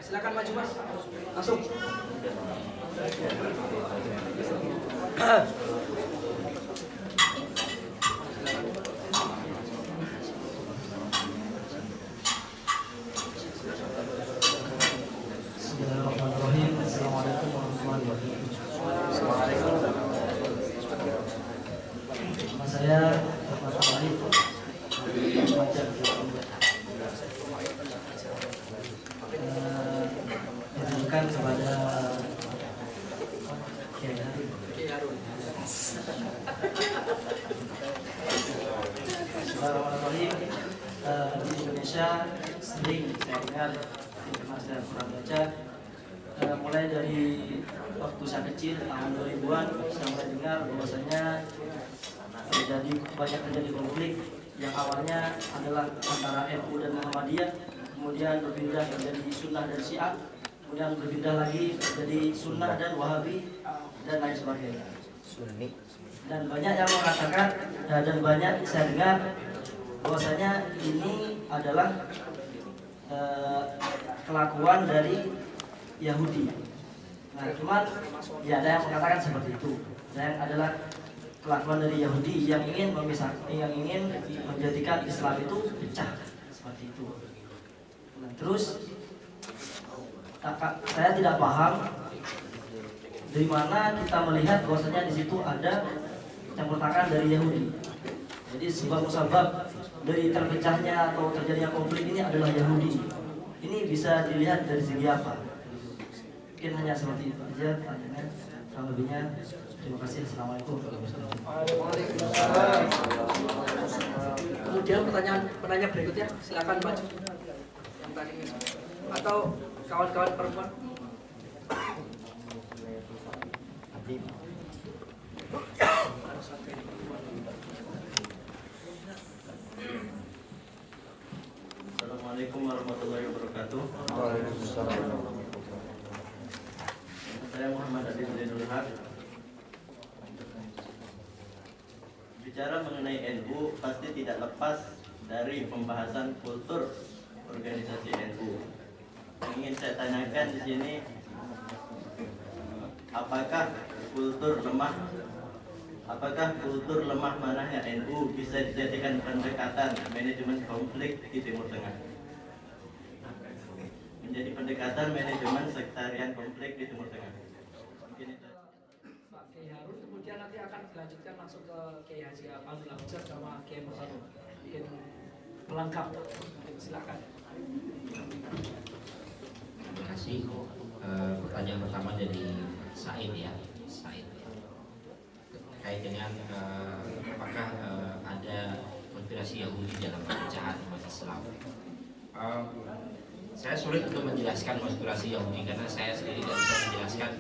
Silakan maju mas, langsung. Bismillahirrahmanirrahim. Assalamualaikum warahmatullahi wabarakatuh. Nama saya Ahmad Farid, pelajar ditujukan kepada Kiai Harun. Bismillahirrahmanirrahim. Di Indonesia sering saya dengar, karena saya pernah baca, mulai dari waktu saya kecil tahun 2000-an saya mulai dengar bahwasanya banyak terjadi konflik yang awalnya adalah antara NU dan Muhammadiyah, kemudian berpindah menjadi Sunnah dan Syiah, kemudian berpindah lagi menjadi Sunnah dan Wahabi dan lain sebagainya. Dan banyak yang mengatakan dan banyak saya dengar bahwasanya ini adalah kelakuan dari Yahudi. Nah, cuman ya ada yang mengatakan seperti itu. Dan adalah kelakuan dari Yahudi yang ingin menjadikan Islam itu pecah seperti itu. Nah, terus saya tidak paham dari mana kita melihat bahwasanya di situ ada campur tangan dari Yahudi. Jadi sebab dari terpecahnya atau terjadinya konflik ini adalah Yahudi. Ini bisa dilihat dari segi apa? Mungkin hanya seperti itu saja pertanyaannya. Kurang lebihnya terima kasih. Assalamualaikum warahmatullahi wabarakatuh. Kemudian pertanyaan berikutnya, silakan maju. Yang tadi atau kawan-kawan perempuan. Assalamualaikum warahmatullahi wabarakatuh. Saya Muhammad Adi Zainul Haq. Bicara mengenai NU pasti tidak lepas dari pembahasan kultur organisasi NU. Yang ingin saya tanyakan di sini, apakah kultur lemah manahnya NU bisa dijadikan pendekatan manajemen konflik di Timur Tengah? Menjadi pendekatan manajemen sektarian konflik di Timur Tengah. Mungkin itu. Pak Kiai Harun, kemudian nanti akan dilanjutkan langsung ke Kiai Haji Abdul Hujat sama Kiai Murtado. Mungkin pelengkap. Silakan. Terima kasih. Pertanyaan pertama dari Said ya. Terkait dengan apakah ada konspirasi Yahudi dalam pecahan umat Islam. Saya sulit untuk menjelaskan konspirasi Yahudi karena saya sendiri tidak bisa menjelaskan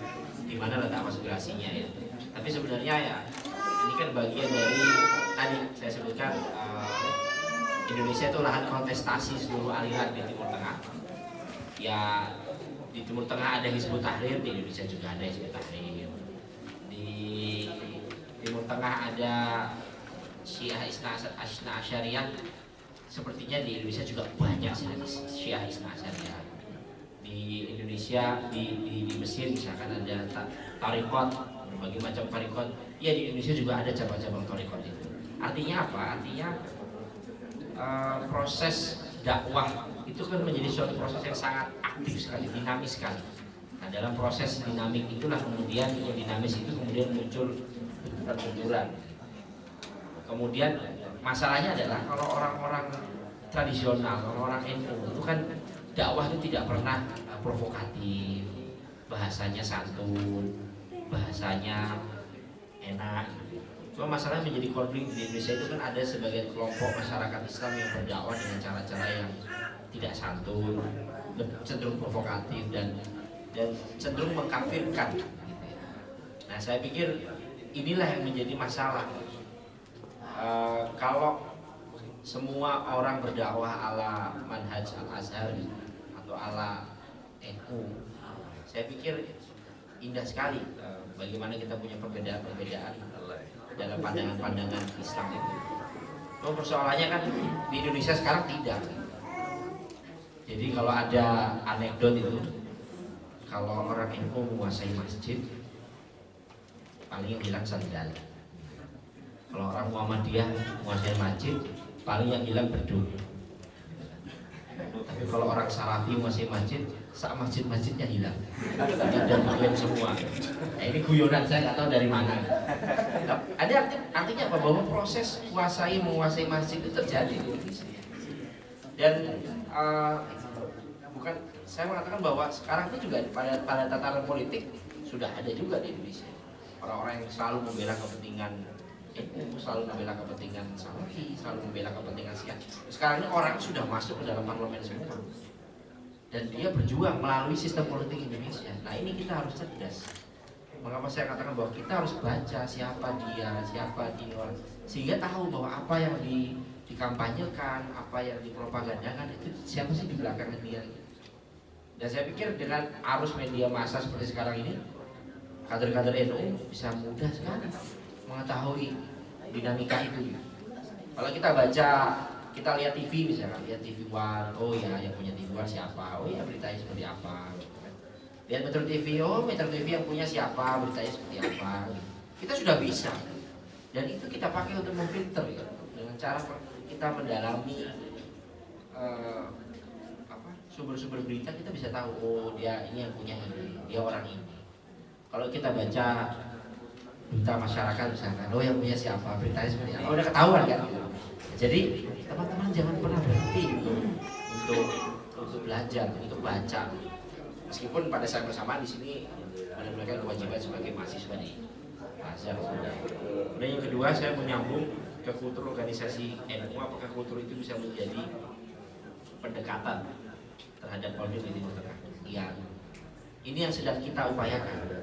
di mana letak konspirasinya ya. Tapi sebenarnya ya ini kan bagian dari tadi saya sebutkan Indonesia itu lahan kontestasi seluruh aliran di Timur Tengah. Ya di Timur Tengah ada Hizbut Tahrir, di Indonesia juga ada Hizbut Tahrir. Di Timur Tengah ada Syiah Isna Asyariyah. Sepertinya di Indonesia juga banyak Syiah Isna Asyariyah. Di Indonesia, di Mesir misalkan ada tarikot, berbagai macam tarikot. Ya di Indonesia juga ada cabang-cabang tarikot itu. Artinya apa? Artinya proses dakwah itu kan menjadi suatu proses yang sangat aktif sekali, dinamis sekali. Nah dalam proses dinamik itulah kemudian yang dinamis itu kemudian muncul pertempuran. Kemudian masalahnya adalah kalau orang-orang tradisional, orang NU itu kan dakwah itu tidak pernah provokatif, bahasanya santun, bahasanya enak. Cuma masalah menjadi konflik di Indonesia itu kan ada sebagian kelompok masyarakat Islam yang berdakwah dengan cara-cara yang tidak santun, cenderung provokatif dan cenderung mengkafirkan. Nah saya pikir inilah yang menjadi masalah. Kalau semua orang berdakwah ala manhaj al-Azhar atau ala NU, saya pikir indah sekali bagaimana kita punya perbedaan-perbedaan dalam pandangan-pandangan Islam itu. Cuma persoalannya kan di Indonesia sekarang tidak. Jadi kalau ada anekdot itu, kalau orang NU menguasai masjid, paling yang hilang sandal. Kalau orang Muhammadiyah menguasai masjid, paling yang hilang beduk. Tapi kalau orang Salafi menguasai masjid, sak masjid-masjidnya hilang. Ada diklaim semua. Nah, ini guyonan, saya nggak tahu dari mana. Ada artinya apa? Bahwa proses menguasai masjid itu terjadi di Indonesia. Dan bukan saya mengatakan bahwa sekarang itu juga pada tataran politik sudah ada juga di Indonesia orang-orang yang selalu membela kepentingan NU, selalu membela kepentingan Salafi, selalu membela kepentingan Syiah. Sekarang ini orang sudah masuk ke dalam parlemen semua dan dia berjuang melalui sistem politik Indonesia. Nah, ini kita harus cerdas. Mengapa saya katakan bahwa kita harus baca siapa dia, siapa dia, sehingga tahu bahwa apa yang dikampanyekan, apa yang dipropagandakan itu siapa sih di belakangnya dia. Dan saya pikir dengan arus media massa seperti sekarang ini, kader-kader NU bisa mudah sekali mengetahui dinamika itu. Kalau kita baca, kita lihat TV misalkan, lihat TV One, oh ya yang punya TV One siapa, oh ya beritanya seperti apa. Lihat Metro TV, oh Metro TV yang punya siapa, beritanya seperti apa. Kita sudah bisa, dan itu kita pakai untuk memfilter ya. Dengan cara kita mendalami sumber-sumber berita, kita bisa tahu, oh dia ini yang punya ini, dia orang ini. Kalau kita baca berita masyarakat misalkan, oh yang punya siapa, beritanya seperti apa, udah ketahuan kan gitu. Jadi teman-teman jangan pernah berhenti untuk belajar, untuk baca. Meskipun pada saat bersamaan di sini menunaikan kewajiban sebagai mahasiswa di Azhar. Dan yang kedua, saya menyambung ke kultur organisasi NU. Apakah kultur itu bisa menjadi pendekatan terhadap konflik di Timur Tengah? Iya. Ini yang sedang kita upayakan.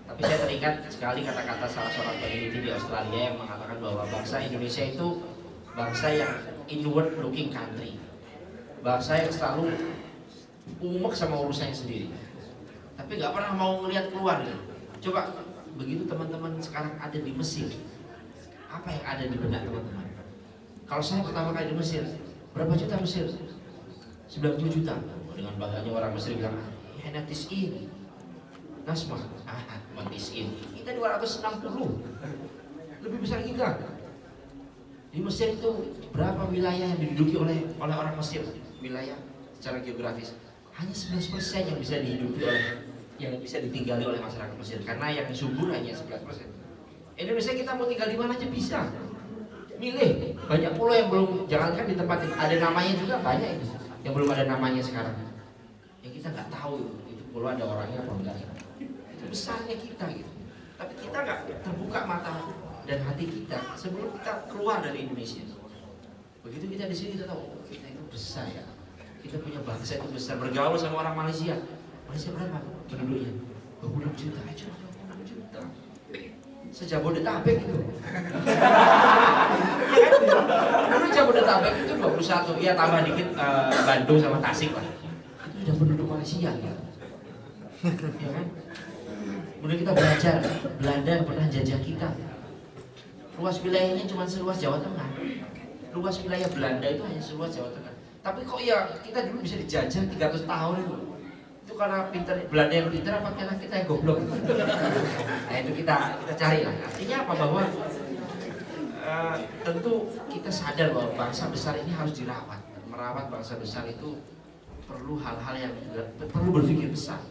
Tapi saya teringat sekali kata-kata salah seorang peneliti di Australia yang mengatakan bahwa bangsa Indonesia itu bangsa yang inward looking country, bangsa yang selalu umek sama urusannya sendiri, tapi nggak pernah mau melihat keluar gitu. Coba begitu teman-teman sekarang ada di Mesir, apa yang ada di benak teman-teman? Kalau saya pertama kali di Mesir, berapa juta Mesir? 90 juta. Dengan bangganya orang Mesir bilang, ya natis ini Nasmah, matisin. Kita 260, lebih besar kita. Di Mesir itu berapa wilayah yang diduduki oleh orang Mesir? Wilayah secara geografis hanya 11% yang bisa dihidupi yang bisa ditinggali oleh masyarakat Mesir, karena yang subur hanya 11%. Indonesia kita mau tinggal di mana aja bisa. Milih, banyak pulau yang belum, jangankan di tempat ada namanya juga banyak itu yang belum ada namanya sekarang. Yang kita nggak tahu itu pulau ada orangnya apa enggak. Besarnya kita gitu, tapi kita nggak terbuka mata dan hati kita sebelum kita keluar dari Indonesia. Begitu kita di sini kita tahu, oh, kita itu besar ya, kita punya bangsa itu besar. Bergaul sama orang Malaysia berapa penduduknya? 26 juta aja, 26 juta. Sejabodetabek itu. Ya kan? Dulu Jabodetabek itu 21, ya tambah dikit Bandung sama Tasik lah. Itu sudah penduduk Malaysia ya. Ya kan? Kemudian kita belajar, Belanda pernah jajah kita. Luas wilayahnya cuma seluas Jawa Tengah. Luas wilayah Belanda itu hanya seluas Jawa Tengah. Tapi kok ya kita dulu bisa dijajah 300 tahun itu. Itu karena pintar, Belanda yang pintar apa karena kita yang goblok? Nah itu kita cari lah. Artinya apa? Bahwa tentu kita sadar bahwa bangsa besar ini harus dirawat. Merawat bangsa besar itu perlu hal-hal yang perlu berpikir besar.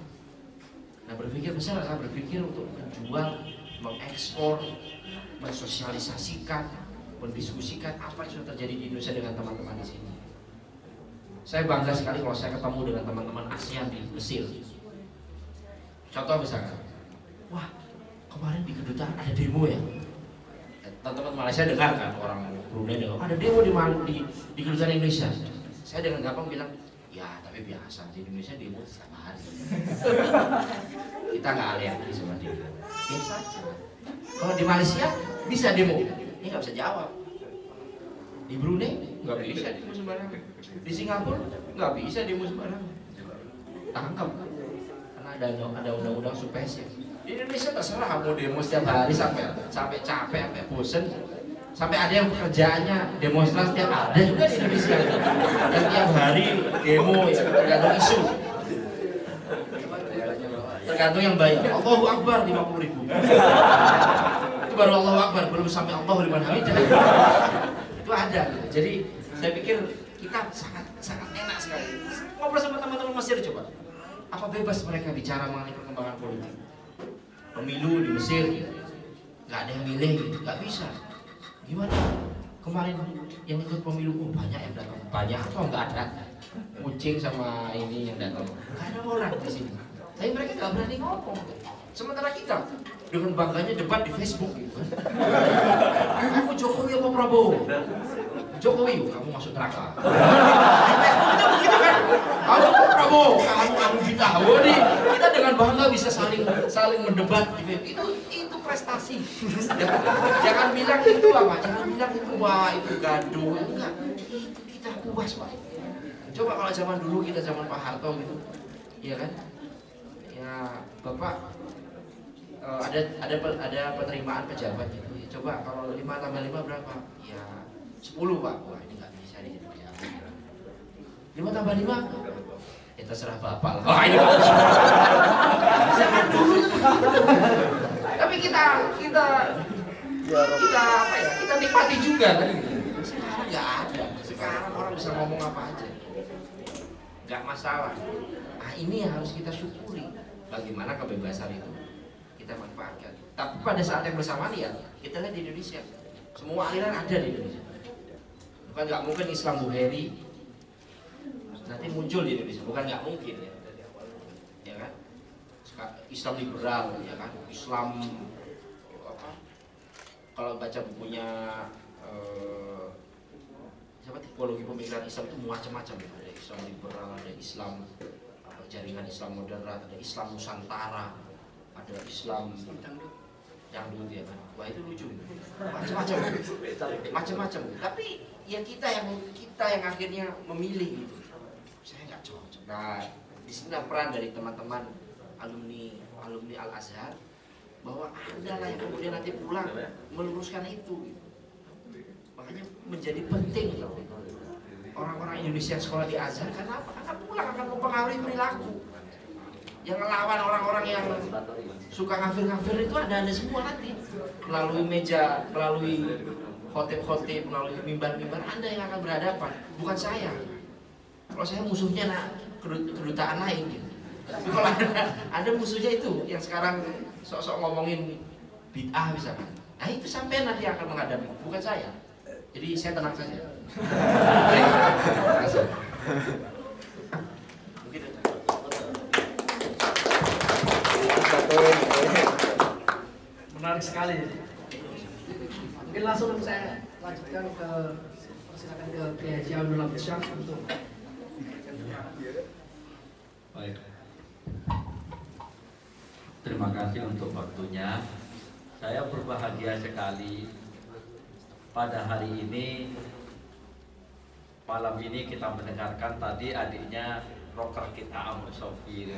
Nah, berpikir besar adalah berpikir untuk menjual, mengekspor, mensosialisasikan, mendiskusikan apa yang sudah terjadi di Indonesia dengan teman-teman di sini. Saya bangga sekali kalau saya ketemu dengan teman-teman ASEAN di Mesir. Contoh misalkan, wah kemarin di kedutaan ada demo ya. Teman-teman Malaysia dengar kan, orang Brunei dengar, ada demo di kedutaan Indonesia. Saya dengan gampang bilang, ya tapi biasa di Indonesia demo setiap hari. Kita nggak alergi sama demo, biasa aja. Kalau di Malaysia bisa demo, ini nggak bisa jawab. Di Brunei nggak bisa demo sembarangan. Di Singapura nggak bisa demo sembarangan. Tangkap kan? Karena ada undang-undang subversif. Di Indonesia terserah mau demo setiap hari sampai capek, sampai bosen, sampai ada yang pekerjaannya demonstrasi setiap ada juga di Indonesia. Dan tiap hari demo ya, tergantung isu. Tergantung yang bayar. Allahu Akbar 50.000. Itu baru Allahu Akbar, belum sampai Allahu liman hamidah. Itu ada. Jadi saya pikir kita sangat enak sekali. Ngobrol sama teman-teman Mesir coba. Apa bebas mereka bicara mengenai perkembangan politik? Pemilu di Mesir, nggak ada yang milih, nggak bisa. Gimana? Kemarin yang ikut pemilu banyak yang datang, banyak atau nggak ada? Kucing sama ini yang datang, nggak ada orang di sini. Tapi mereka nggak berani ngomong. Sementara kita dengan bangganya debat di Facebook gitu. Kamu Jokowi apa Prabowo? Jokowi, kamu masuk neraka. Di Facebook itu begitu kan? Kamu Prabowo, kamu Abu Bitawo nih. Kita dengan bangga bisa saling mendebat di Facebook. Itu prestasi. Jangan bilang itu apa? Jangan bilang itu wah itu gaduh. Enggak. Itu kita puas Pak. Coba kalau zaman dulu kita zaman Pak Harto gitu, iya kan? Ya Bapak ada penerimaan pejabat gitu. Ya, coba kalau 5 tambah 5 berapa? Ya 10 Pak. Wah ini nggak bisa nih jadi pejabat. 5 tambah 5? Ya terserah Bapak lah. Wah ini bagus. Zaman dulu. Tapi kita apa ya? Kita nikmati juga kan. Sekarang nggak ada. Sekarang orang bisa ngomong apa aja. Nggak masalah. Nah ini yang harus kita syukuri. Bagaimana kebebasan itu kita manfaatkan. Tapi pada saat yang bersamaan ya kita lihat di Indonesia. Semua aliran ada di Indonesia. Bukan nggak mungkin Islam Buheri nanti muncul di Indonesia. Bukan nggak mungkin ya kan? Islam liberal ya kan? Islam apa? Kalau baca bukunya siapa tipologi pemikiran Islam itu macam-macam. Ada Islam liberal, ada Islam jaringan Islam moderat, ada Islam Nusantara, ada Islam dangdut ya kan. Wah itu lucu, macam-macam. Tapi ya kita yang akhirnya memilih gitu. Saya nggak cocok. Nah di sini peran dari teman-teman alumni Al Azhar bahwa anda lah yang kemudian nanti pulang meluruskan itu. Gitu. Makanya menjadi penting loh. Orang-orang Indonesia yang sekolah di Azhar karena apa? Karena pulang akan mempengaruhi perilaku. Yang ngelawan orang-orang yang suka ngafir-ngafir itu ada semua nanti. Melalui meja, melalui khotib-khotib, melalui mimbar-mimbar Anda yang akan berhadapan, bukan saya. Kalau saya musuhnya kedutaan lain gitu. Tapi kalau Anda musuhnya itu yang sekarang sok-sok ngomongin bid'ah misalkan. Nah itu sampai nanti akan menghadapi, bukan saya. Jadi saya tenang saja. Menarik sekali. Mungkin langsung saya lanjutkan silakan ke Kiai Haji Abdul Hamid Syah untuk. Baik. Terima kasih untuk waktunya. Saya berbahagia sekali pada hari ini, malam ini kita mendengarkan tadi adiknya rocker kita Ahmad Sofi.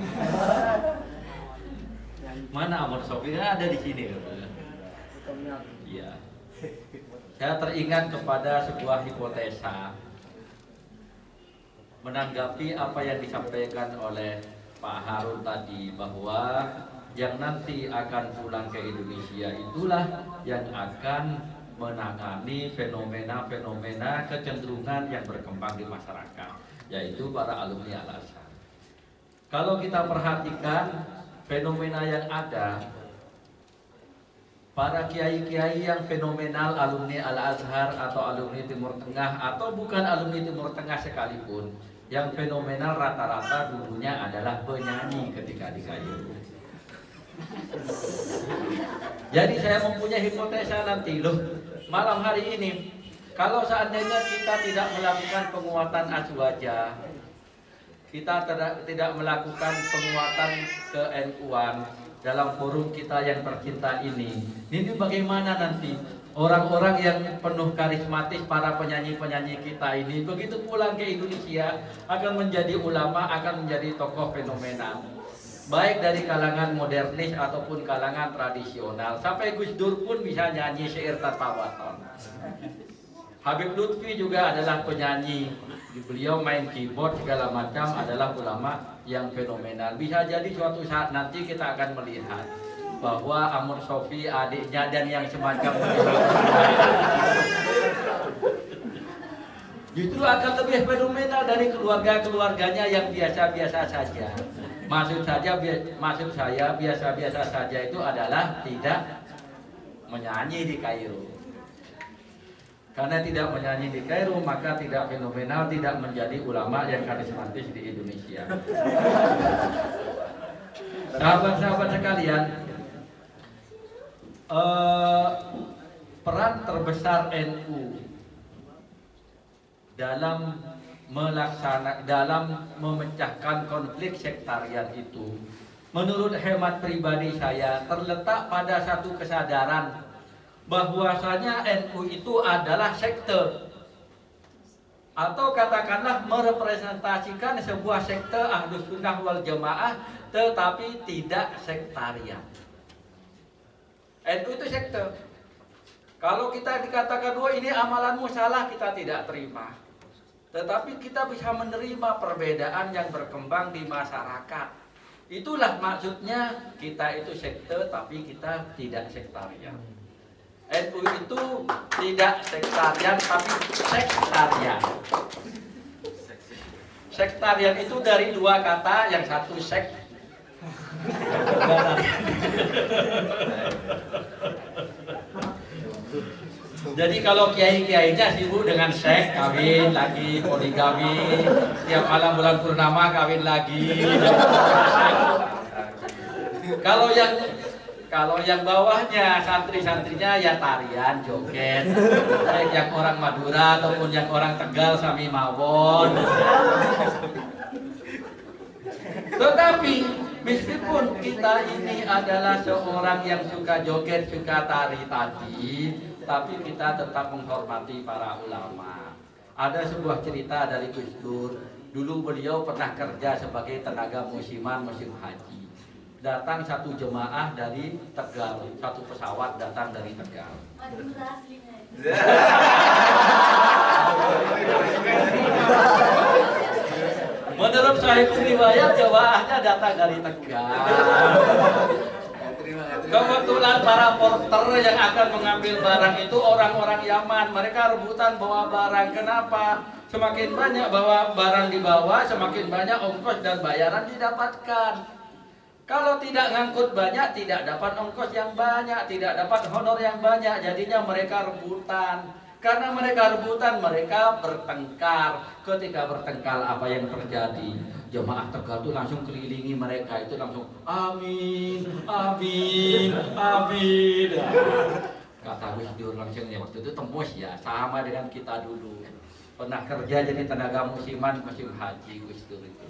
Mana Ahmad Sofi? Ada di sini. Iya. Saya teringat kepada sebuah hipotesa menanggapi apa yang disampaikan oleh Pak Harun tadi, bahwa yang nanti akan pulang ke Indonesia itulah yang akan menangani fenomena-fenomena kecenderungan yang berkembang di masyarakat, yaitu para alumni Al-Azhar. Kalau kita perhatikan fenomena yang ada, para kiai-kiai yang fenomenal alumni Al-Azhar atau alumni Timur Tengah atau bukan alumni Timur Tengah sekalipun, yang fenomenal rata-rata dulunya adalah penyanyi ketika di kayu. Jadi saya mempunyai hipotesa nanti loh, malam hari ini kalau seandainya kita tidak melakukan penguatan azwajah, kita tidak melakukan penguatan ke-NU-an dalam forum kita yang tercinta ini bagaimana nanti orang-orang yang penuh karismatis, para penyanyi-penyanyi kita ini begitu pulang ke Indonesia akan menjadi ulama, akan menjadi tokoh fenomenal. baik dari kalangan modernis ataupun kalangan tradisional. Sampai Gus Dur pun bisa nyanyi syair Tatawaton. Habib Lutfi juga adalah penyanyi. Beliau main keyboard segala macam, adalah ulama yang fenomenal. Bisa jadi suatu saat nanti kita akan melihat bahwa Amr Sofi adiknya dan yang semacam justru akan lebih fenomenal dari keluarganya yang biasa-biasa saja. Maksud saya biasa-biasa saja itu adalah tidak menyanyi di Kairo. Karena tidak menyanyi di Kairo, maka tidak fenomenal, tidak menjadi ulama yang karismatis di Indonesia. Sahabat-sahabat sekalian, peran terbesar NU dalam memecahkan konflik sektarian itu, menurut hemat pribadi saya, terletak pada satu kesadaran bahwasanya NU itu adalah sekte, atau katakanlah merepresentasikan sebuah sekte Ahlus Sunnah wal Jamaah, tetapi tidak sektarian. NU itu sekte. Kalau kita dikatakan, wah ini amalanmu salah, kita tidak terima. Tetapi kita bisa menerima perbedaan yang berkembang di masyarakat. Itulah maksudnya kita itu sekte, tapi kita tidak sektarian. NU itu tidak sektarian, tapi sektarian. Sektarian itu dari dua kata, yang satu sek. Jadi kalau kiai-kiainya sibuk dengan seks, kawin lagi, poligami, tiap malam bulan purnama kawin lagi. Kalau yang bawahnya, santri-santrinya ya tarian, joget, baik yang orang Madura ataupun yang orang Tegal sami mawon. Tetapi meskipun kita ini adalah seorang yang suka joget, suka tari tadi, tapi kita tetap menghormati para ulama. Ada sebuah cerita dari Gus Dur. Dulu beliau pernah kerja sebagai tenaga musiman musim haji. Datang satu jemaah dari Tegal, satu pesawat datang dari Tegal. Menurut sahih riwayat, jemaahnya datang dari Tegal. Kebetulan para porter yang akan mengambil barang itu orang-orang Yaman. Mereka rebutan bawa barang. Kenapa? Semakin banyak bawa barang dibawa, semakin banyak ongkos dan bayaran didapatkan. Kalau tidak ngangkut banyak, tidak dapat ongkos yang banyak, tidak dapat honor yang banyak. Jadinya mereka rebutan. Karena mereka rebutan, mereka bertengkar. Ketika bertengkar, apa yang terjadi? Jemaah Tegal itu langsung kelilingi mereka, itu langsung amin, amin, amin. Kata Gus Dur langsung, ya waktu itu tembus ya, sama dengan kita dulu. Pernah kerja jadi tenaga musiman musim haji Gus Dur itu.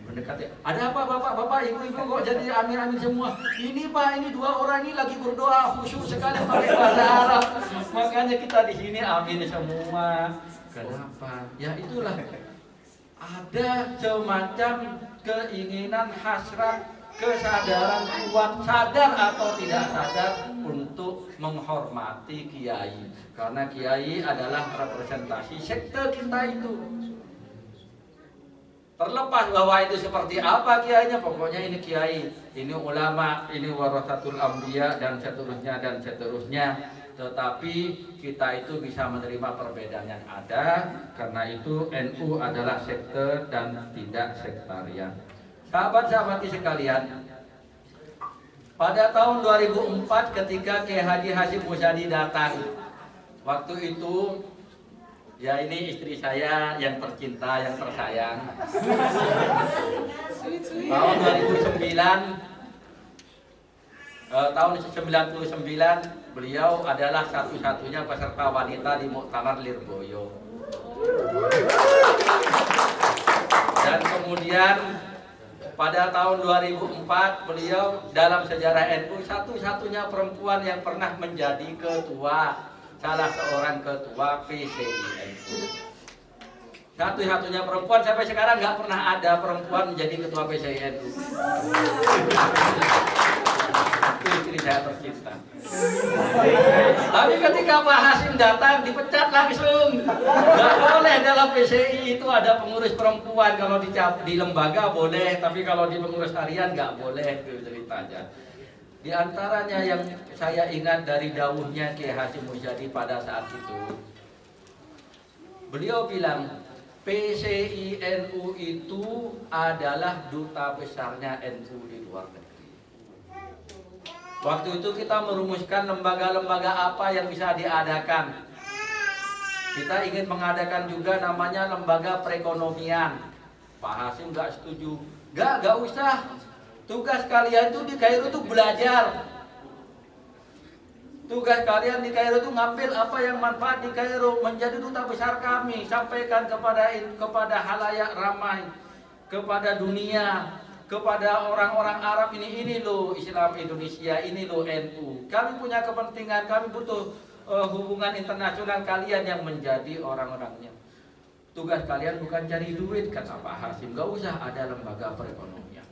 Mendekati, ada apa bapak, ibu kok jadi amin-amin semua? Ini Pak, ini dua orang ini lagi berdoa khusyuk sekali pakai bahasa Arab. Makanya kita di sini amin semua. Kenapa? Ya itulah, ada semacam keinginan hasrat, kesadaran kuat, sadar atau tidak sadar untuk menghormati kiai. Karena kiai adalah representasi sekte kita itu. Terlepas bahwa itu seperti apa kiainya, pokoknya ini kiai, ini ulama, ini warasatul anbiya dan seterusnya dan seterusnya. Tetapi kita itu bisa menerima perbedaan yang ada, karena itu NU adalah sekte dan tidak sektarian. Sahabat-sahabati sekalian, pada tahun 2004 ketika Kiai Haji Hasyim Muzadi datang, waktu itu ya ini istri saya yang tercinta, yang tersayang. Tahun 1999 beliau adalah satu-satunya peserta wanita di Muktamar Lirboyo. Dan kemudian pada tahun 2004 beliau dalam sejarah NU satu-satunya perempuan yang pernah menjadi ketua, salah seorang ketua PCI NU. Satu-satunya perempuan, sampai sekarang nggak pernah ada perempuan menjadi ketua PCI NU. Itu istri saya tercinta. Tapi ketika Pak Hasim datang dipecat langsung. Nggak boleh dalam PCI itu ada pengurus perempuan. Kalau di lembaga boleh, tapi kalau di pengurus harian nggak boleh, itu ceritanya. Di antaranya yang saya ingat dari dawuhnya Kiai Hasyim Muzadi pada saat itu, beliau bilang PCI NU itu adalah duta besarnya NU di luar negeri. Waktu itu kita merumuskan lembaga-lembaga apa yang bisa diadakan. Kita ingin mengadakan juga namanya lembaga perekonomian. Pak Hasim nggak setuju. Nggak usah. Tugas kalian itu di Kairo itu belajar. Tugas kalian di Kairo itu ngambil apa yang manfaat di Kairo, menjadi duta besar kami, sampaikan kepada halayak ramai, kepada dunia, kepada orang-orang Arab ini loh Islam Indonesia, ini loh NU. Kami punya kepentingan, kami butuh hubungan internasional kalian yang menjadi orang-orangnya. Tugas kalian bukan cari duit, kata Pak Hasim, gak usah ada lembaga perekonomian.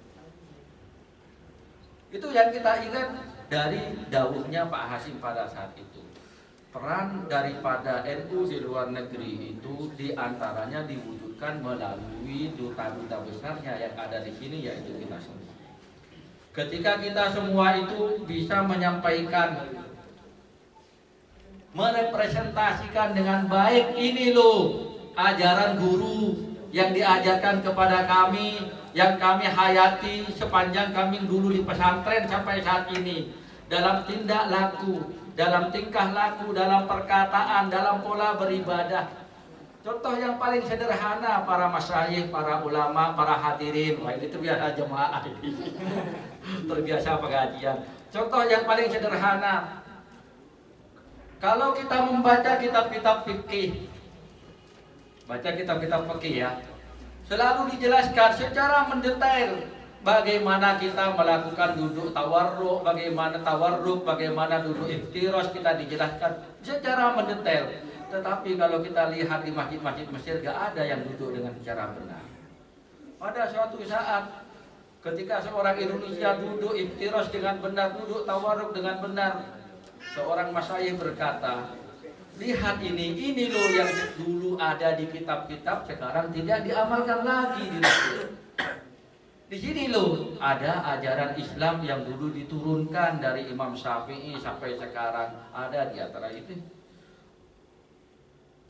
Itu yang kita ingat dari dawuhnya Pak Hasim pada saat itu. Peran daripada NU di luar negeri itu diantaranya diwujudkan melalui duta-duta besarnya yang ada di sini, yaitu kita semua. Ketika kita semua itu bisa menyampaikan, merepresentasikan dengan baik, ini loh ajaran guru yang diajarkan kepada kami, yang kami hayati sepanjang kami dulu di pesantren sampai saat ini, dalam tindak laku, dalam tingkah laku, dalam perkataan, dalam pola beribadah. Contoh yang paling sederhana, para masyayikh, para ulama, para hadirin, wah ini terbiasa jemaah ini, terbiasa pengajian. Contoh yang paling sederhana, kalau kita membaca kitab-kitab fikih, baca kitab-kitab fikih ya, selalu dijelaskan secara mendetail bagaimana kita melakukan duduk tawarruk, bagaimana tawarruk, bagaimana duduk iftiros, kita dijelaskan secara mendetail. Tetapi kalau kita lihat di masjid-masjid Mesir, gak ada yang duduk dengan cara benar. Pada suatu saat ketika seorang Indonesia duduk iftiros dengan benar, duduk tawarruk dengan benar, seorang masyayikh berkata, lihat ini loh yang dulu ada di kitab-kitab, sekarang tidak diamalkan lagi di Mesir. Di sini loh ada ajaran Islam yang dulu diturunkan dari Imam Syafi'i sampai sekarang, ada di antara itu.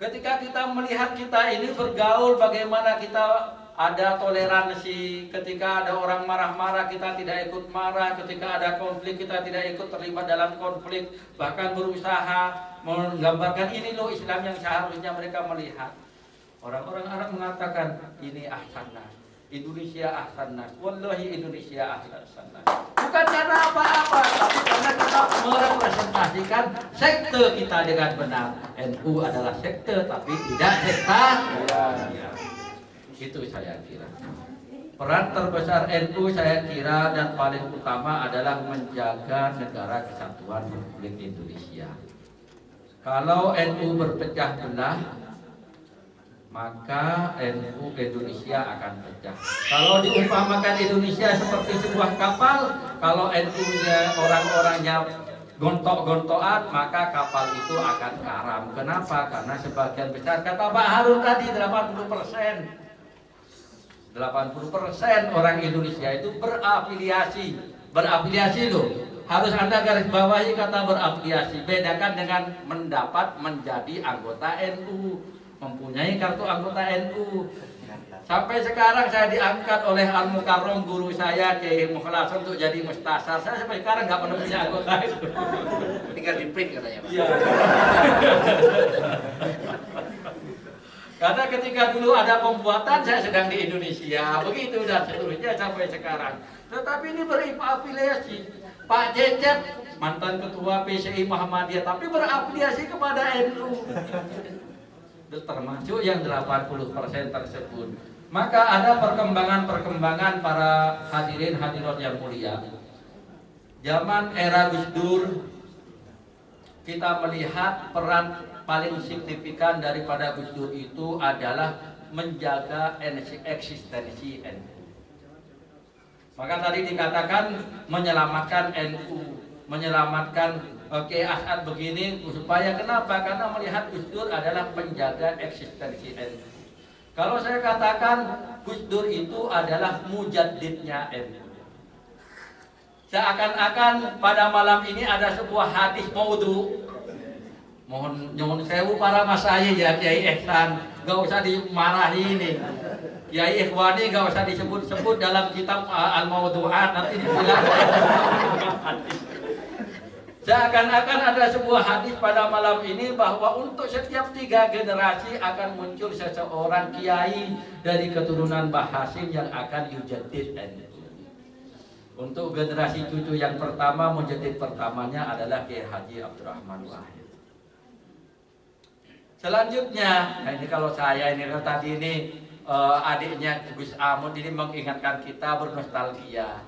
Ketika kita melihat kita ini bergaul, bagaimana kita ada toleransi, ketika ada orang marah-marah kita tidak ikut marah, ketika ada konflik kita tidak ikut terlibat dalam konflik, bahkan berusaha menggambarkan ini loh Islam yang seharusnya mereka melihat. Orang-orang Arab mengatakan ini ahsanna, Indonesia ahsanna, wallahi Indonesia ahsanna. Bukan karena apa-apa, tapi karena kita merepresentasikan sekte kita dengan benar. NU adalah sekte tapi tidak sekta. Itu saya kira peran terbesar NU, saya kira, dan paling utama adalah menjaga negara kesatuan Republik Indonesia. Kalau NU berpecah belah, maka NU Indonesia akan pecah. Kalau diumpamakan Indonesia seperti sebuah kapal, kalau NU-nya orang-orangnya gontok-gontokan, maka kapal itu akan karam. Kenapa? Karena sebagian besar, kata Pak Harun tadi, 80% orang Indonesia itu berafiliasi loh. Harus Anda garis bawahi kata berafiliasi. Bedakan dengan mendapat menjadi anggota NU, mempunyai kartu anggota NU. Sampai sekarang saya diangkat oleh Al-Mukarram guru saya Kiai Mukhlas untuk jadi mustasar. Saya sampai sekarang nggak pernah punya anggota itu. Tinggal di print katanya Pak. Iya. Karena ketika dulu ada pembuatan, saya sedang di Indonesia, begitu dan seterusnya sampai sekarang. Tetapi ini berafiliasi. Pak Cecep mantan ketua PCI Muhammadiyah, tapi berafiliasi kepada NU. Termasuk yang 80% tersebut. Maka ada perkembangan-perkembangan para hadirin hadirat yang mulia. Zaman era Gus Dur, kita melihat peran paling signifikan daripada Gus Dur itu adalah menjaga eksistensi NU. Maka tadi dikatakan menyelamatkan NU, menyelamatkan Kiai As'ad begini supaya kenapa? Karena melihat Gus Dur adalah penjaga eksistensi NU. Kalau saya katakan Gus Dur itu adalah mujaddidnya NU. Seakan-akan pada malam ini ada sebuah hadis maudhu. Mohon nyuwun sewu para masayih ya Kiai Ihsan, gak usah dimarahi ini. Kiai Ikhwani gak usah disebut-sebut dalam kitab Al-Mawdu'at, nanti dibilang seakan-akan ada sebuah hadis pada malam ini bahwa untuk setiap 3 generasi akan muncul seseorang kiai dari keturunan Mbah Hasyim yang akan yujaddid NU. Untuk generasi cucu yang pertama, mujaddid pertamanya adalah Kiai Haji Abdurrahman Wahid. Selanjutnya, nah ini kalau saya ini tadi ini adiknya Gus Amud ini mengingatkan kita bernostalgia.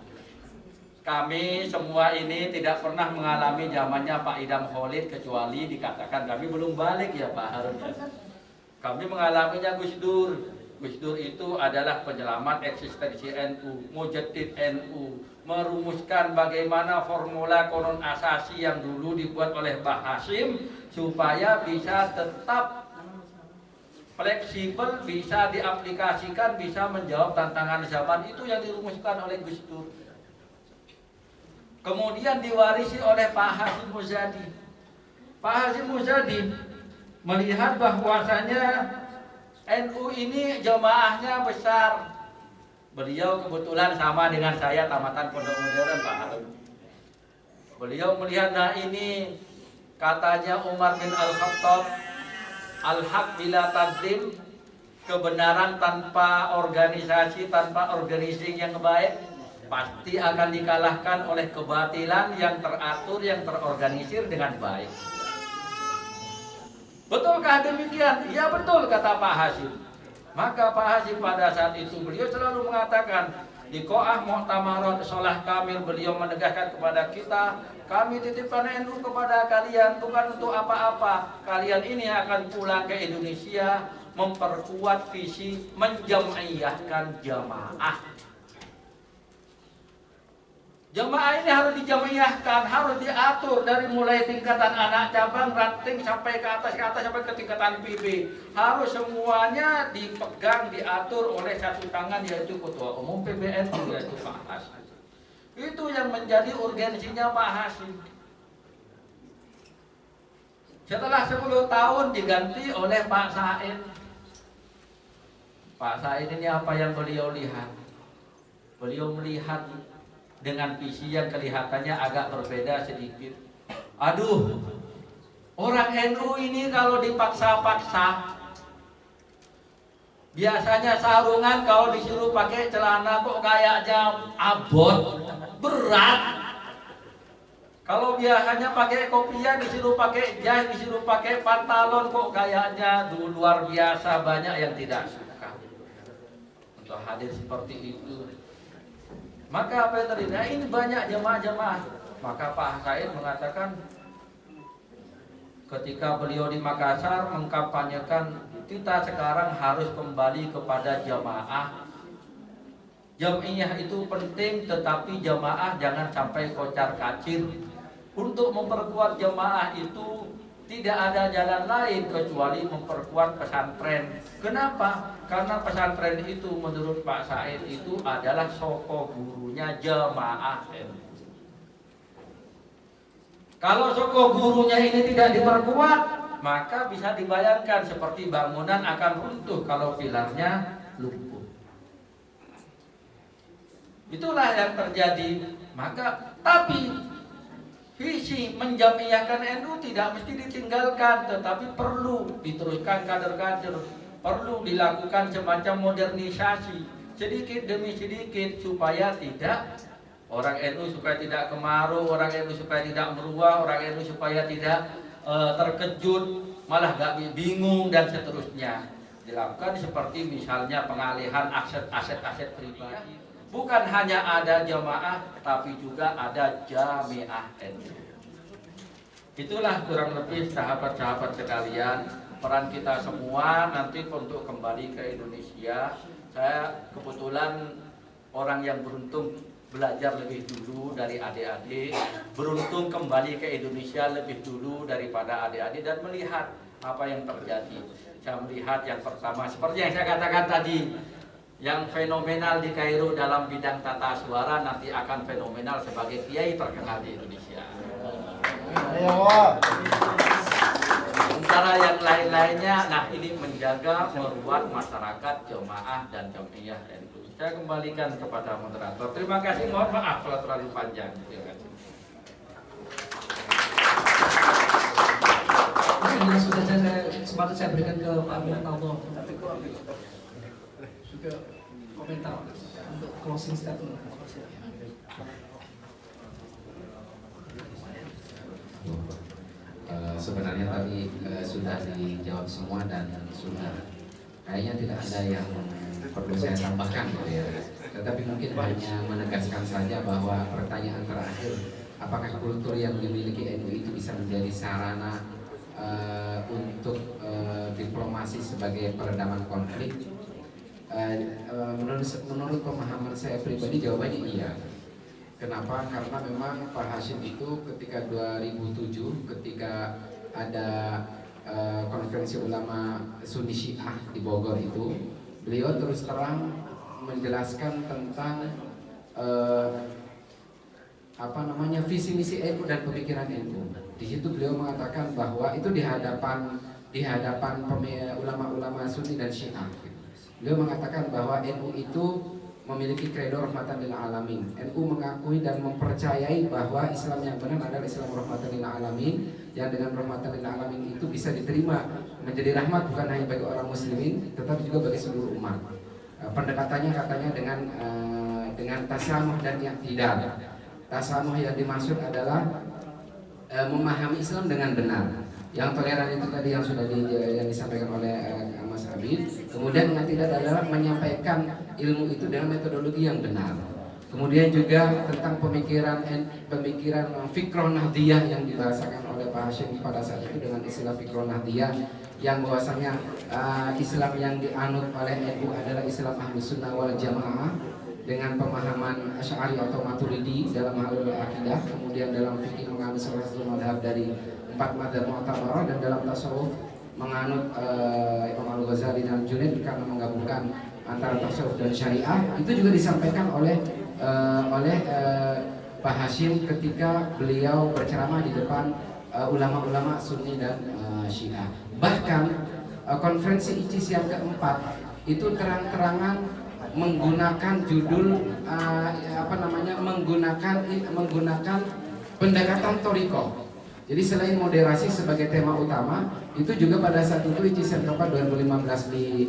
Kami semua ini tidak pernah mengalami zamannya Pak Idam Khalid kecuali dikatakan kami belum balik ya Pak Harun. Kami mengalaminya Gus Dur. Gus Dur itu adalah penyelamat eksistensi NU, mujaddid NU, merumuskan bagaimana formula konon asasi yang dulu dibuat oleh Mbah Hasyim supaya bisa tetap fleksibel, bisa diaplikasikan, bisa menjawab tantangan zaman. Itu yang dirumuskan oleh Gus Dur. Kemudian diwarisi oleh Pak Hasyim Muzadi. Pak Hasyim Muzadi melihat bahwasanya NU ini jamaahnya besar. Beliau kebetulan sama dengan saya tamatan Pondok Modern Pak Harun. Beliau melihat, nah ini katanya Umar bin Al-Khattab, al-haq bila tadzim, kebenaran tanpa organisasi, tanpa organizing yang baik pasti akan dikalahkan oleh kebatilan yang teratur, yang terorganisir dengan baik. Betulkah demikian? Ya betul, kata Pak Hasyim. Maka Pak Hasyim pada saat itu beliau selalu mengatakan di Qo'ah Mu'tamarat Sholah Kamil, beliau menegaskan kepada kita, kami titipkan NU kepada kalian bukan untuk apa-apa. Kalian ini akan pulang ke Indonesia memperkuat visi menjam'iyahkan jamaah. Jamaah ini harus dijamiyahkan, harus diatur dari mulai tingkatan anak cabang, ranting sampai ke atas sampai ke tingkatan PB. Harus semuanya dipegang, diatur oleh satu tangan, yaitu Ketua Umum PBNU, yaitu Pak Hasyim. Itu yang menjadi urgensinya Pak Hasyim. Setelah 10 tahun diganti oleh Pak Said. Pak Said ini apa yang beliau lihat? Beliau melihat dengan visi yang kelihatannya agak berbeda sedikit. Aduh, orang NU ini kalau dipaksa-paksa, biasanya sarungan kalau disuruh pakai celana kok kayaknya abot, berat. Kalau biasanya pakai kopiah disuruh pakai jas, disuruh pakai pantalon kok kayaknya luar biasa, banyak yang tidak suka. Untuk hadir seperti itu, maka apa yang terjadi? Nah, ini banyak jemaah-jemaah. Maka Pak Said mengatakan ketika beliau di Makassar mengkampanyekan kita sekarang harus kembali kepada jamaah. Jam'iyah itu penting, tetapi jamaah jangan sampai kocar-kacir. Untuk memperkuat jamaah itu tidak ada jalan lain kecuali memperkuat pesantren. Kenapa? Karena pesantren itu menurut Pak Said itu adalah soko gurunya jamaah. Kalau soko gurunya ini tidak diperkuat, maka bisa dibayangkan seperti bangunan akan runtuh kalau pilarnya lumpuh. Itulah yang terjadi. Maka tapi visi menjamiyahkan NU tidak mesti ditinggalkan, tetapi perlu diteruskan kader-kader, perlu dilakukan semacam modernisasi sedikit demi sedikit supaya tidak orang NU supaya tidak kemarau, orang NU supaya tidak meruah, orang NU supaya tidak terkejut, malah gak bingung dan seterusnya. Dilakukan seperti misalnya pengalihan aset-aset pribadi. Bukan hanya ada jamaah, tapi juga ada jamiah NU. Itulah kurang lebih sahabat-sahabat sekalian peran kita semua nanti untuk kembali ke Indonesia. Saya kebetulan orang yang beruntung belajar lebih dulu dari adik-adik, beruntung kembali ke Indonesia lebih dulu daripada adik-adik dan melihat apa yang terjadi. Saya melihat yang pertama seperti yang saya katakan tadi, yang fenomenal di Kairo dalam bidang tata suara nanti akan fenomenal sebagai kiai terkenal di Indonesia. Sementara yang lain-lainnya, nah ini menjaga meruat masyarakat, jemaah dan jamiah NU. Saya kembalikan kepada moderator. Terima kasih, mohon maaf kalau terlalu panjang. Terima kasih. Ini sudah sempat saya berikan ke Pak Minaldo juga komentar untuk closing statement. Sebenarnya tadi sudah dijawab semua dan sudah kayaknya tidak ada yang perlu saya tambahkan gitu ya. Tetapi mungkin hanya menegaskan saja bahwa pertanyaan terakhir, apakah kultur yang dimiliki NU itu bisa menjadi sarana untuk diplomasi sebagai peredaman konflik? Menurut pemahaman saya pribadi jawabannya iya. Kenapa? Karena memang Pak Hashim itu ketika 2007 ketika ada konferensi ulama Sunni Syiah di Bogor itu, beliau terus terang menjelaskan tentang visi misi NU dan pemikiran NU. Di situ beliau mengatakan bahwa itu di hadapan ulama-ulama Sunni dan Syiah. Beliau mengatakan bahwa NU itu memiliki kredo rahmatan lil alamin. NU mengakui dan mempercayai bahwa Islam yang benar adalah Islam rahmatan lil alamin, yang dengan rahmatan lil alamin itu bisa diterima menjadi rahmat bukan hanya bagi orang muslimin tetapi juga bagi seluruh umat. Pendekatannya katanya dengan tasamuh dan i'tidal. Tasamuh yang dimaksud adalah memahami Islam dengan benar. Yang toleran itu tadi yang sudah yang disampaikan oleh Mas Abid. Kemudian yang tidak adalah menyampaikan ilmu itu dengan metodologi yang benar. Kemudian juga tentang pemikiran fikroh nahdiyah yang dibahasakan oleh Pak Hashim pada saat itu dengan istilah fikroh nahdiyah, yang bahwasanya Islam yang dianut oleh NU adalah Islam Ahlus Sunnah wal Jamaah dengan pemahaman Asy'ari atau Maturidi dalam hal akidah, kemudian dalam fikih menganut salah satu mazhab dari 4 mazhab mu'tabarah, dan dalam tasawuf menganut Imam Al-Ghazali dan Junaid karena menggabungkan antara tasawuf dan syariah. Itu juga disampaikan oleh Pak Hashim ketika beliau berceramah di depan ulama-ulama Sunni dan Syiah. Bahkan konferensi ICIS yang keempat itu terang-terangan menggunakan judul menggunakan pendekatan Thoriqoh. Jadi selain moderasi sebagai tema utama, itu juga pada saat itu ICIS yang keempat 2015 di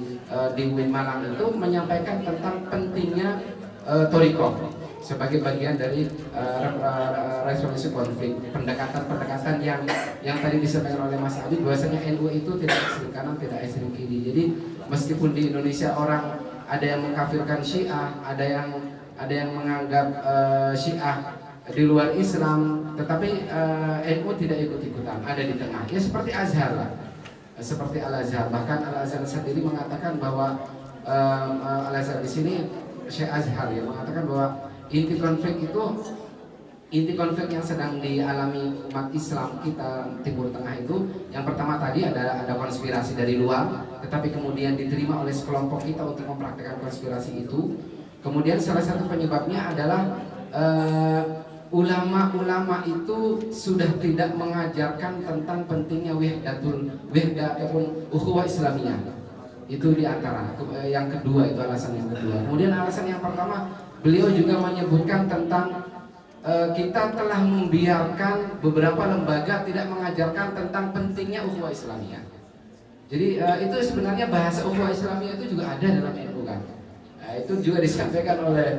UIN Malang itu menyampaikan tentang pentingnya Thoriqoh sebagai bagian dari resolusi konflik. Pendekatan yang tadi disampaikan oleh Mas Abid bahwasanya NU itu tidak ekstrem kanan, tidak ekstrem kiri. Jadi meskipun di Indonesia orang ada yang mengkafirkan Syiah, ada yang menganggap Syiah di luar Islam, tetapi NU tidak ikut-ikutan, ada di tengah. Ya seperti Azhar lah, seperti Al-Azhar. Bahkan Al-Azhar sendiri mengatakan bahwa Al-Azhar di sini Syekh Azhar ya mengatakan bahwa inti konflik yang sedang dialami umat Islam kita Timur Tengah itu, yang pertama tadi ada konspirasi dari luar, tetapi kemudian diterima oleh sekelompok kita untuk mempraktikkan konspirasi itu. Kemudian salah satu penyebabnya adalah ulama-ulama itu sudah tidak mengajarkan tentang pentingnya wihdah ataupun ukhuwah Islamiyah. Itu diantara yang kedua, itu alasan yang kedua. Kemudian alasan yang pertama, beliau juga menyebutkan tentang kita telah membiarkan beberapa lembaga tidak mengajarkan tentang pentingnya ukhuwah Islamiyah. Jadi itu sebenarnya bahasa ukhuwah Islamiyah itu juga ada dalam NU kan. Itu juga disampaikan oleh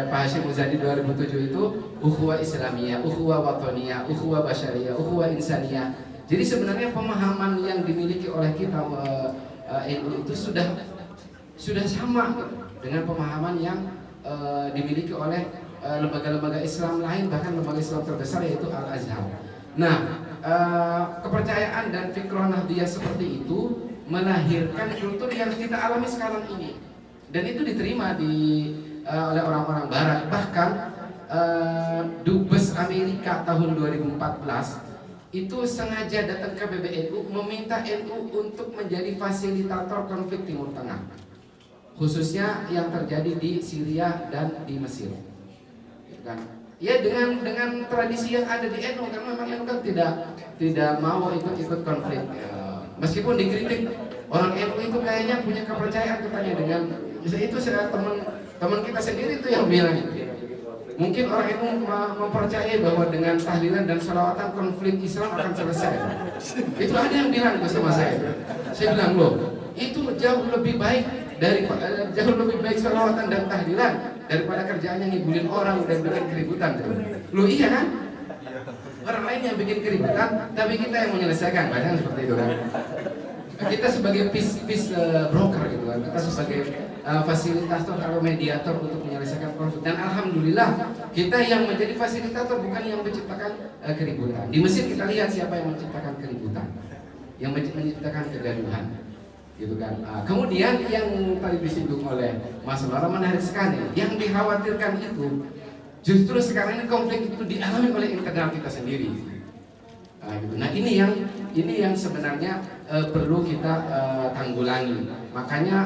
Pak Hashim Muzadi 2007 itu ukhuwah Islamiyah, ukhuwah watoniyah, ukhuwah basyariyah, ukhuwah insaniyah. Jadi sebenarnya pemahaman yang dimiliki oleh kita NU itu sudah sama dengan pemahaman yang dimiliki oleh lembaga-lembaga Islam lain, bahkan lembaga Islam terbesar yaitu Al-Azhar. Nah, kepercayaan dan fikrah Nahdiyah seperti itu melahirkan kultur yang kita alami sekarang ini, dan itu diterima oleh orang-orang Barat. Bahkan Dubes Amerika tahun 2014 itu sengaja datang ke PBNU meminta NU untuk menjadi fasilitator konflik Timur Tengah, khususnya yang terjadi di Syria dan di Mesir. Gitu kan? Ya dengan tradisi yang ada di NU, karena memang NU kan tidak mau ikut-ikut konflik. Meskipun dikritik, orang NU itu kayaknya punya kepercayaan katanya dengan itu. Teman kita sendiri itu yang bilang itu. Mungkin orang NU mempercayai bahwa dengan tahlilan dan sholawatan konflik Islam akan selesai. Itu ada yang bilang itu sama saya. Saya bilang, loh, itu jauh lebih baik sholawatan dan tahlilan daripada kerjaannya ngibulin orang dan bikin keributan. Loh iya kan? Orang lain yang bikin keributan, tapi kita yang menyelesaikan, kadang seperti itu kan. Kita sebagai peace broker gitu kan, kita sebagai fasilitator atau mediator untuk menyelesaikan konflik. Dan alhamdulillah kita yang menjadi fasilitator, bukan yang menciptakan keributan. Di Mesir kita lihat siapa yang menciptakan keributan, yang menciptakan kegaduhan, gitu kan. Kemudian yang tadi disinggung oleh Mas Nora menarik sekali. Yang dikhawatirkan itu justru sekarang ini konflik itu dialami oleh internal kita sendiri. Nah ini yang sebenarnya perlu kita tanggulangi. Makanya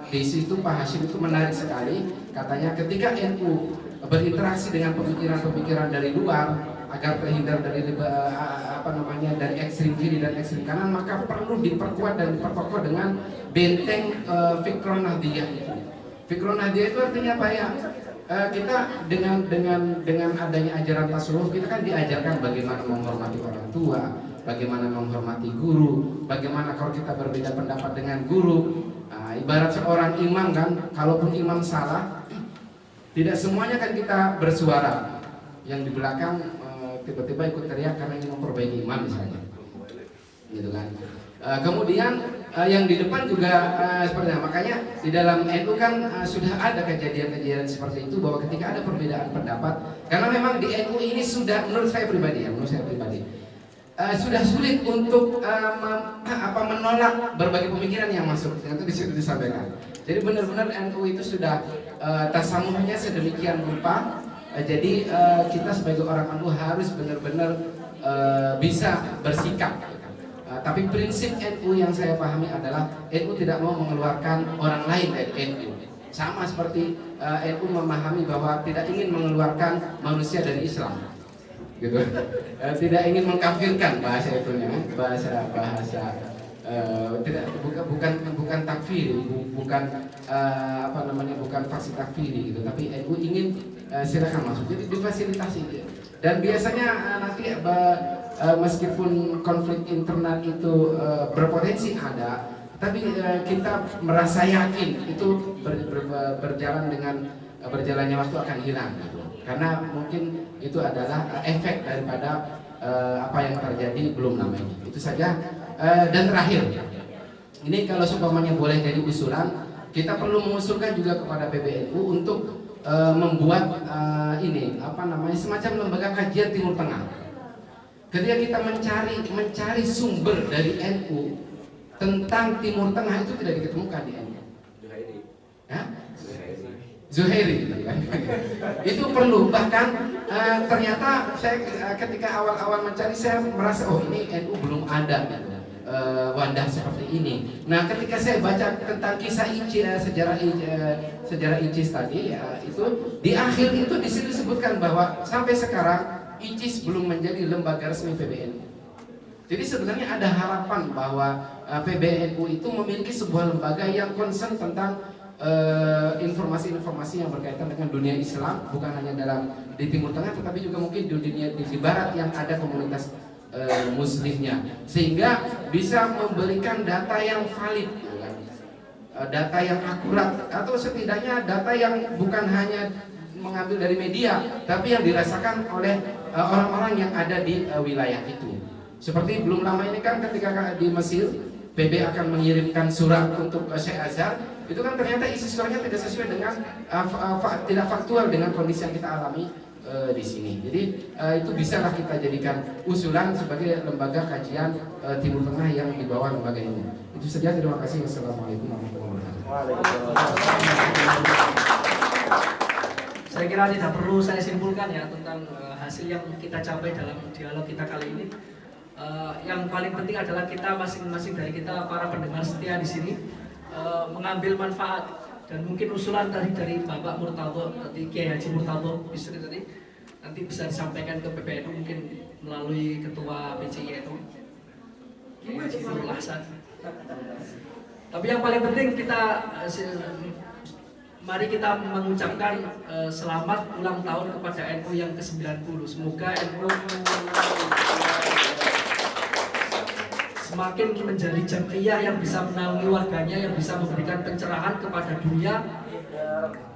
di situ Pak Hashim itu menarik sekali. Katanya ketika NU berinteraksi dengan pemikiran-pemikiran dari luar agar terhindar dari dari ekstrem kiri dan ekstrem kanan, maka perlu diperkuat dan diperkokoh dengan benteng fikrah Nahdiyah itu. Fikrah Nahdiyah itu artinya apa ya? Kita dengan adanya ajaran tasawuf, kita kan diajarkan bagaimana menghormati orang tua, bagaimana menghormati guru, bagaimana kalau kita berbeda pendapat dengan guru. Ibarat seorang imam kan, kalaupun imam salah, tidak semuanya kan kita bersuara. Yang di belakang tiba-tiba ikut teriak karena ingin memperbaiki imam misalnya, gitu kan. Kemudian yang di depan juga seperti itu. Makanya di dalam NU kan sudah ada kejadian-kejadian seperti itu, bahwa ketika ada perbedaan pendapat, karena memang di NU ini sudah, menurut saya pribadi sudah sulit untuk menolak berbagai pemikiran yang masuk. Itu di situ disampaikan. Jadi benar-benar NU itu sudah tasamuhnya sedemikian rupa. Jadi kita sebagai orang NU harus benar-benar bisa bersikap. Tapi prinsip NU yang saya pahami adalah NU tidak mau mengeluarkan orang lain dari NU. Sama seperti NU memahami bahwa tidak ingin mengeluarkan manusia dari Islam, gitu. Tidak ingin mengkafirkan, bahasa itunya, bahasa bukan takfir, bukan bukan faksi takfiri gitu. Tapi NU ingin silakan masuk, jadi difasilitasi dia. Dan biasanya nanti meskipun konflik internal itu berpotensi ada, tapi kita merasa yakin itu berjalan dengan berjalannya waktu akan hilang, gitu. Karena mungkin itu adalah efek daripada apa yang terjadi belum lama ini. Itu saja. Dan terakhir, ini kalau seumpamanya boleh jadi usulan, kita perlu mengusulkan juga kepada PBNU untuk membuat semacam lembaga kajian Timur Tengah. Ketika kita mencari sumber dari NU tentang Timur Tengah, itu tidak diketemukan di NU. Zuhairi, itu perlu. Bahkan ternyata saya ketika awal-awal mencari, saya merasa ini NU belum ada wadah seperti ini. Nah, ketika saya baca tentang kisah sejarah ICIS tadi, itu di akhir itu di situ disebutkan bahwa sampai sekarang ICIS belum menjadi lembaga resmi PBNU. Jadi sebenarnya ada harapan bahwa PBNU itu memiliki sebuah lembaga yang concern tentang informasi-informasi yang berkaitan dengan dunia Islam, bukan hanya di Timur Tengah, tetapi juga mungkin di dunia di Barat yang ada komunitas Muslimnya, sehingga bisa memberikan data yang valid, data yang akurat, atau setidaknya data yang bukan hanya mengambil dari media, tapi yang dirasakan oleh orang-orang yang ada di wilayah itu. Seperti belum lama ini kan ketika di Mesir, PB akan mengirimkan surat untuk Syekh Azhar, itu kan ternyata isi suratnya tidak sesuai dengan tidak faktual dengan kondisi yang kita alami. di sini. Jadi itu bisalah kita jadikan usulan sebagai lembaga kajian Timur Tengah yang di bawah lembaga ini. Itu saja, terima kasih. Wassalamualaikum warahmatullahi wabarakatuh. Saya kira tidak perlu saya simpulkan ya tentang hasil yang kita capai dalam dialog kita kali ini. Yang paling penting adalah kita masing-masing dari kita para pendengar setia di sini mengambil manfaat, dan mungkin usulan tadi dari Bapak Murtado, tadi Kiai Haji Murtado Bisri tadi nanti bisa disampaikan ke PPNU mungkin melalui Ketua PCI itu Kiai Haji Nurul Hasan. Tapi yang paling penting kita mari kita mengucapkan selamat ulang tahun kepada NU yang ke-90. Semoga NU semakin menjadi jamiah yang bisa menaungi warganya, yang bisa memberikan pencerahan kepada dunia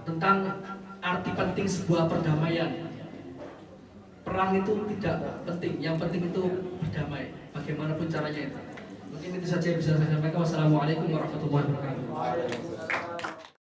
tentang arti penting sebuah perdamaian. Perang itu tidak penting, yang penting itu berdamai, bagaimanapun caranya itu. Mungkin itu saja yang bisa saya sampaikan. Wassalamualaikum warahmatullahi wabarakatuh.